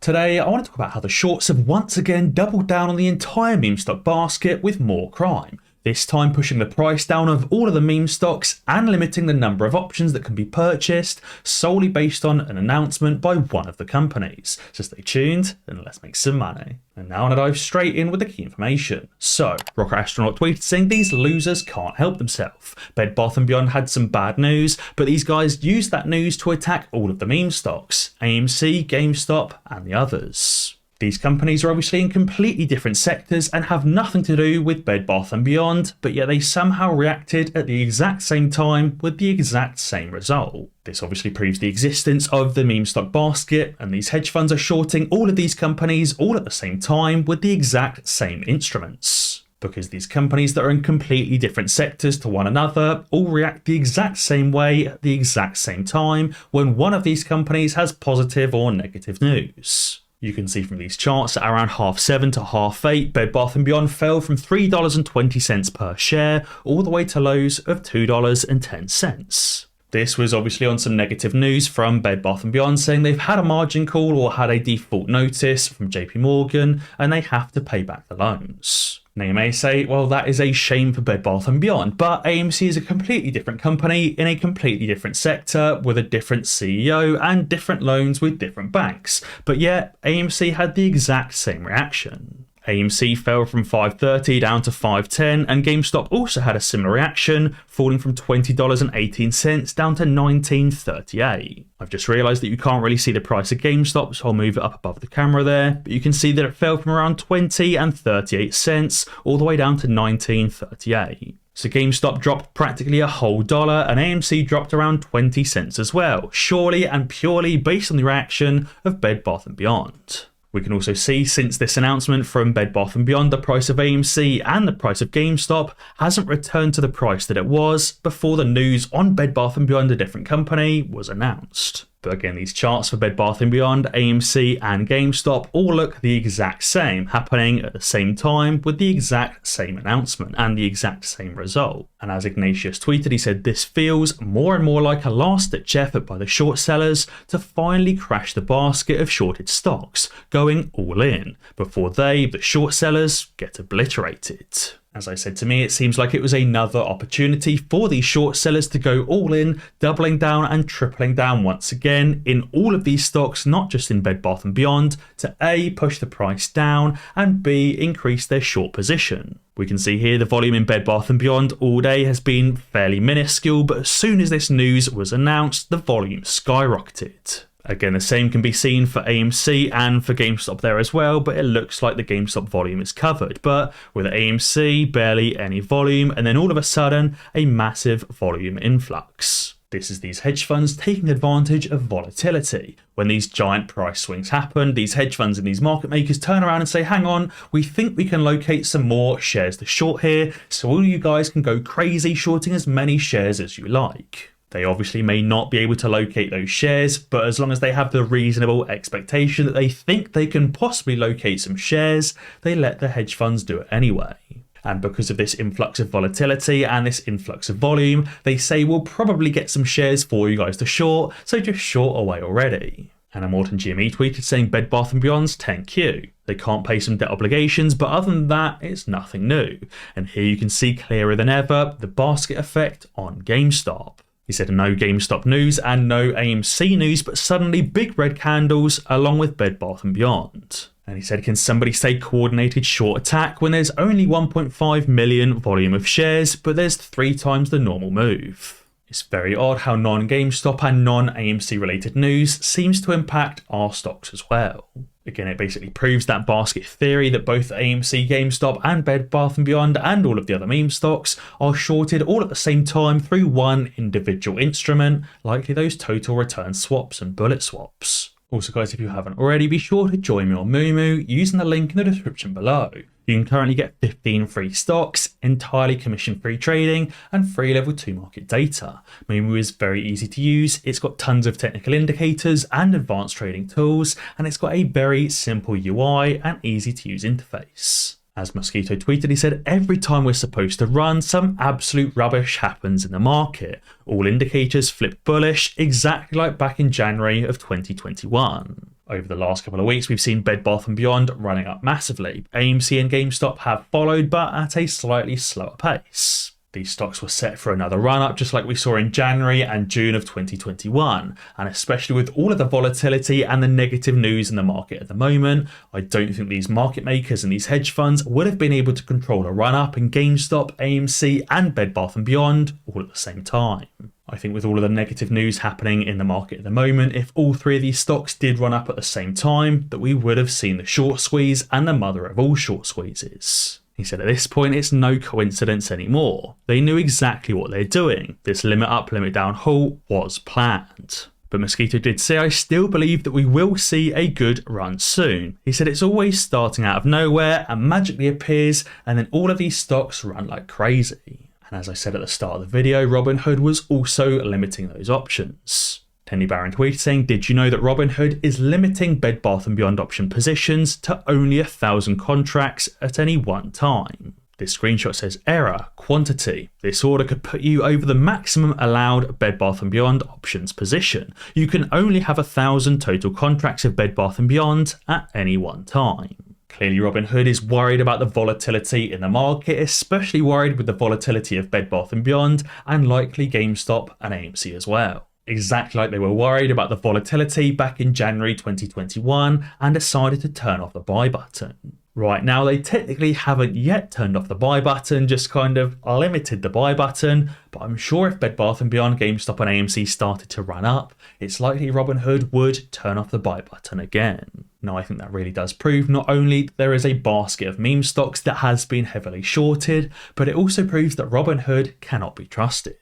Today, I want to talk about how the shorts have once again doubled down on the entire meme stock basket with more crime. This time pushing the price down of all of the meme stocks and limiting the number of options that can be purchased solely based on an announcement by one of the companies. So stay tuned and let's make some money. And now I'm going to dive straight in with the key information. So, Rocket Astronaut tweeted saying these losers can't help themselves. Bed Bath & Beyond had some bad news, but these guys used that news to attack all of the meme stocks, AMC, GameStop and the others. These companies are obviously in completely different sectors and have nothing to do with Bed Bath & Beyond, but yet they somehow reacted at the exact same time with the exact same result. This obviously proves the existence of the meme stock basket, and these hedge funds are shorting all of these companies all at the same time with the exact same instruments. Because these companies that are in completely different sectors to one another all react the exact same way at the exact same time when one of these companies has positive or negative news. You can see from these charts that around 7:30 to 8:30, Bed Bath & Beyond fell from $3.20 per share all the way to lows of $2.10. This was obviously on some negative news from Bed Bath & Beyond saying they've had a margin call or had a default notice from JP Morgan and they have to pay back the loans. Now you may say, well, that is a shame for Bed Bath & Beyond, but AMC is a completely different company in a completely different sector with a different CEO and different loans with different banks. But yet, AMC had the exact same reaction. AMC fell from $5.30 down to $5.10, and GameStop also had a similar reaction, falling from $20.18 down to $19.38. I've just realised that you can't really see the price of GameStop, so I'll move it up above the camera there, but you can see that it fell from around 20 and 38 cents all the way down to 19.38. So GameStop dropped practically a whole dollar and AMC dropped around 20 cents as well, surely and purely based on the reaction of Bed Bath & Beyond. We can also see since this announcement from Bed Bath & Beyond, the price of AMC and the price of GameStop hasn't returned to the price that it was before the news on Bed Bath & Beyond, a different company, was announced. But again, these charts for Bed Bath & Beyond, AMC and GameStop all look the exact same, happening at the same time with the exact same announcement and the exact same result. And as Ignatius tweeted, he said this feels more and more like a last-ditch effort by the short sellers to finally crash the basket of shorted stocks, going all in, before they, the short sellers, get obliterated. As I said, to me, it seems like it was another opportunity for these short sellers to go all in, doubling down and tripling down once again in all of these stocks, not just in Bed Bath & Beyond, to A, push the price down, and B, increase their short position. We can see here the volume in Bed Bath & Beyond all day has been fairly minuscule, but as soon as this news was announced, the volume skyrocketed. Again, the same can be seen for AMC and for GameStop there as well, but it looks like the GameStop volume is covered. But with AMC, barely any volume, and then all of a sudden, a massive volume influx. This is these hedge funds taking advantage of volatility. When these giant price swings happen, these hedge funds and these market makers turn around and say, hang on, we think we can locate some more shares to short here, so all you guys can go crazy shorting as many shares as you like. They obviously may not be able to locate those shares, but as long as they have the reasonable expectation that they think they can possibly locate some shares, they let the hedge funds do it anyway. And because of this influx of volatility and this influx of volume, they say we'll probably get some shares for you guys to short, so just short away already. And a Morton GME tweeted saying Bed Bath & Beyond's 10Q. They can't pay some debt obligations, but other than that, it's nothing new. And here you can see clearer than ever the basket effect on GameStop. He said no GameStop news and no AMC news, but suddenly big red candles along with Bed Bath & Beyond. And he said, can somebody say coordinated short attack when there's only 1.5 million volume of shares, but there's 3 times the normal move? It's very odd how non-GameStop and non-AMC related news seems to impact our stocks as well. Again, it basically proves that basket theory that both AMC, GameStop and Bed Bath & Beyond and all of the other meme stocks are shorted all at the same time through one individual instrument, likely those total return swaps and bullet swaps. Also guys, if you haven't already, be sure to join me on Moomoo using the link in the description below. You can currently get 15 free stocks, entirely commission-free trading, and free level 2 market data. Moomoo is very easy to use, it's got tons of technical indicators and advanced trading tools, and it's got a very simple UI and easy to use interface. As Mosquito tweeted, he said, every time we're supposed to run, some absolute rubbish happens in the market. All indicators flip bullish, exactly like back in January of 2021. Over the last couple of weeks, we've seen Bed Bath & Beyond running up massively. AMC and GameStop have followed, but at a slightly slower pace. These stocks were set for another run-up, just like we saw in January and June of 2021. And especially with all of the volatility and the negative news in the market at the moment, I don't think these market makers and these hedge funds would have been able to control a run-up in GameStop, AMC and Bed Bath & Beyond all at the same time. I think with all of the negative news happening in the market at the moment, if all three of these stocks did run up at the same time, that we would have seen the short squeeze and the mother of all short squeezes. He said at this point it's no coincidence anymore. They knew exactly what they're doing. This limit up, limit down halt was planned. But Mosquito did say, I still believe that we will see a good run soon. He said it's always starting out of nowhere and magically appears, and then all of these stocks run like crazy. And as I said at the start of the video, Robinhood was also limiting those options. Tenny Barron tweeted saying, did you know that Robinhood is limiting Bed Bath & Beyond option positions to only 1,000 contracts at any one time? This screenshot says, error, quantity. This order could put you over the maximum allowed Bed Bath & Beyond options position. You can only have 1,000 total contracts of Bed Bath & Beyond at any one time. Clearly, Robinhood is worried about the volatility in the market, especially worried with the volatility of Bed Bath & Beyond and likely GameStop and AMC as well. Exactly like they were worried about the volatility back in January 2021 and decided to turn off the buy button. Right now, they technically haven't yet turned off the buy button, just kind of limited the buy button, but I'm sure if Bed Bath & Beyond, GameStop and AMC started to run up, it's likely Robinhood would turn off the buy button again. Now, I think that really does prove not only that there is a basket of meme stocks that has been heavily shorted, but it also proves that Robinhood cannot be trusted.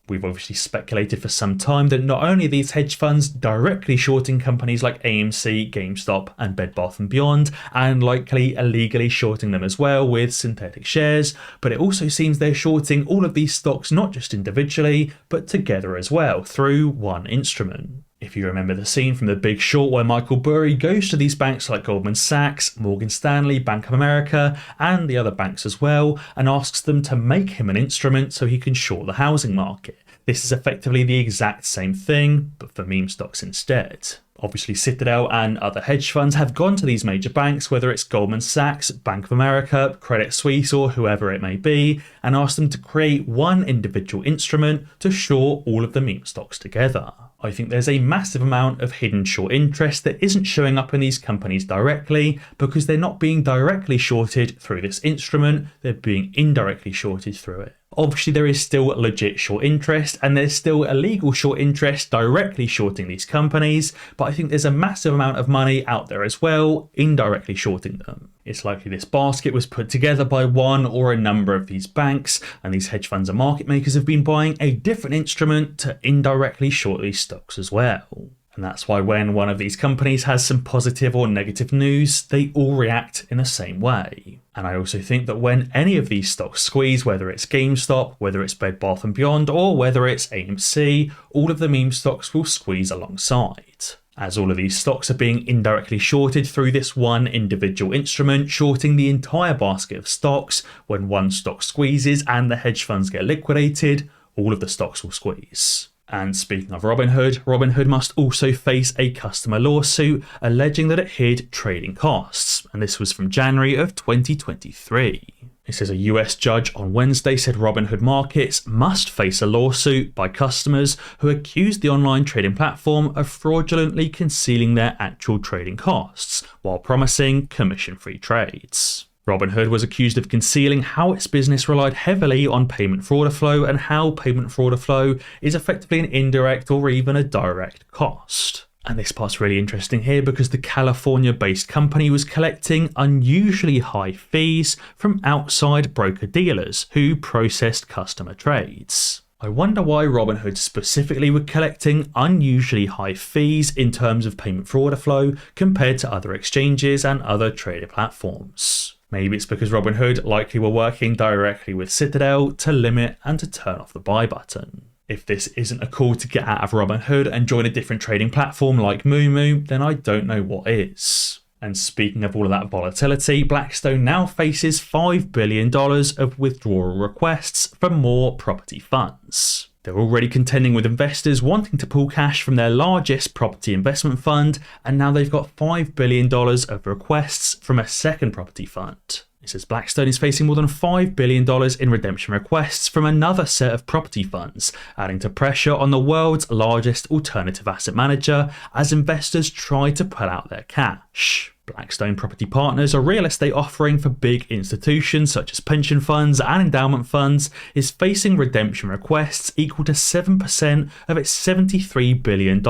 We've obviously speculated for some time that not only are these hedge funds directly shorting companies like AMC, GameStop and Bed Bath & Beyond, and likely illegally shorting them as well with synthetic shares, but it also seems they're shorting all of these stocks not just individually, but together as well through one instrument. If you remember the scene from The Big Short where Michael Burry goes to these banks like Goldman Sachs, Morgan Stanley, Bank of America and the other banks as well and asks them to make him an instrument so he can short the housing market. This is effectively the exact same thing, but for meme stocks instead. Obviously, Citadel and other hedge funds have gone to these major banks, whether it's Goldman Sachs, Bank of America, Credit Suisse, or whoever it may be, and asked them to create one individual instrument to short all of the meme stocks together. I think there's a massive amount of hidden short interest that isn't showing up in these companies directly because they're not being directly shorted through this instrument, they're being indirectly shorted through it. Obviously, there is still legit short interest and there's still illegal short interest directly shorting these companies, but I think there's a massive amount of money out there as well indirectly shorting them. It's likely this basket was put together by one or a number of these banks, and these hedge funds and market makers have been buying a different instrument to indirectly short these stocks as well. And that's why when one of these companies has some positive or negative news, they all react in the same way. And I also think that when any of these stocks squeeze, whether it's GameStop, whether it's Bed Bath & Beyond, or whether it's AMC, all of the meme stocks will squeeze alongside. As all of these stocks are being indirectly shorted through this one individual instrument, shorting the entire basket of stocks, when one stock squeezes and the hedge funds get liquidated, all of the stocks will squeeze. And speaking of Robinhood, Robinhood must also face a customer lawsuit alleging that it hid trading costs, and this was from January of 2023. It says a US judge on Wednesday said Robinhood Markets must face a lawsuit by customers who accused the online trading platform of fraudulently concealing their actual trading costs while promising commission-free trades. Robinhood was accused of concealing how its business relied heavily on payment for order flow and how payment for order flow is effectively an indirect or even a direct cost. And this part's really interesting here because the California-based company was collecting unusually high fees from outside broker-dealers who processed customer trades. I wonder why Robinhood specifically were collecting unusually high fees in terms of payment for order flow compared to other exchanges and other trader platforms. Maybe it's because Robinhood likely were working directly with Citadel to limit and to turn off the buy button. If this isn't a call to get out of Robinhood and join a different trading platform like Moomoo, then I don't know what is. And speaking of all of that volatility, Blackstone now faces $5 billion of withdrawal requests from more property funds. They're already contending with investors wanting to pull cash from their largest property investment fund, and now they've got $5 billion of requests from a second property fund. It says Blackstone is facing more than $5 billion in redemption requests from another set of property funds, adding to pressure on the world's largest alternative asset manager as investors try to pull out their cash. Blackstone Property Partners, a real estate offering for big institutions such as pension funds and endowment funds, is facing redemption requests equal to 7% of its $73 billion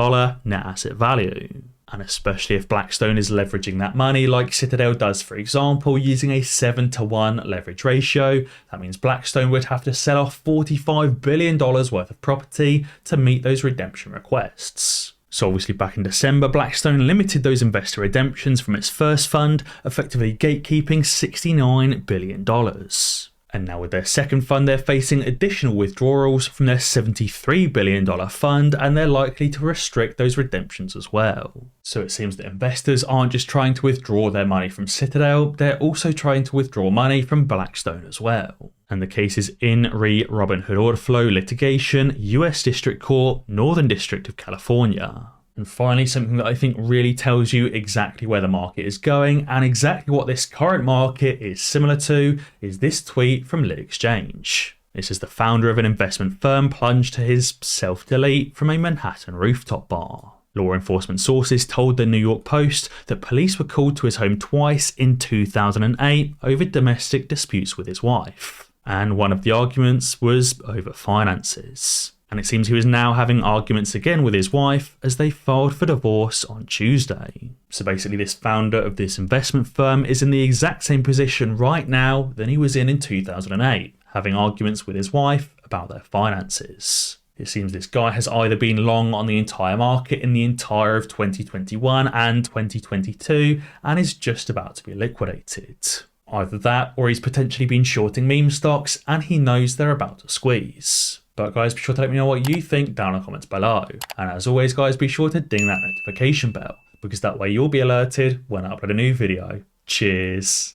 net asset value. And especially if Blackstone is leveraging that money like Citadel does, for example, using a 7-to-1 leverage ratio, that means Blackstone would have to sell off $45 billion worth of property to meet those redemption requests. So obviously back in December, Blackstone limited those investor redemptions from its first fund, effectively gatekeeping $69 billion. And now with their second fund, they're facing additional withdrawals from their $73 billion fund, and they're likely to restrict those redemptions as well. So it seems that investors aren't just trying to withdraw their money from Citadel, they're also trying to withdraw money from Blackstone as well. And the case is in re Robinhood order flow litigation, US District Court, Northern District of California. And finally, something that I think really tells you exactly where the market is going and exactly what this current market is similar to is this tweet from Lit Exchange. This is the founder of an investment firm plunged to his self-delete from a Manhattan rooftop bar. Law enforcement sources told the New York Post that police were called to his home twice in 2008 over domestic disputes with his wife. And one of the arguments was over finances. And it seems he was now having arguments again with his wife as they filed for divorce on Tuesday. So basically this founder of this investment firm is in the exact same position right now than he was in 2008, having arguments with his wife about their finances. It seems this guy has either been long on the entire market in the entire of 2021 and 2022 and is just about to be liquidated. Either that or he's potentially been shorting meme stocks and he knows they're about to squeeze. But guys, be sure to let me know what you think down in the comments below. And as always guys, be sure to ding that notification bell because that way you'll be alerted when I upload a new video. Cheers.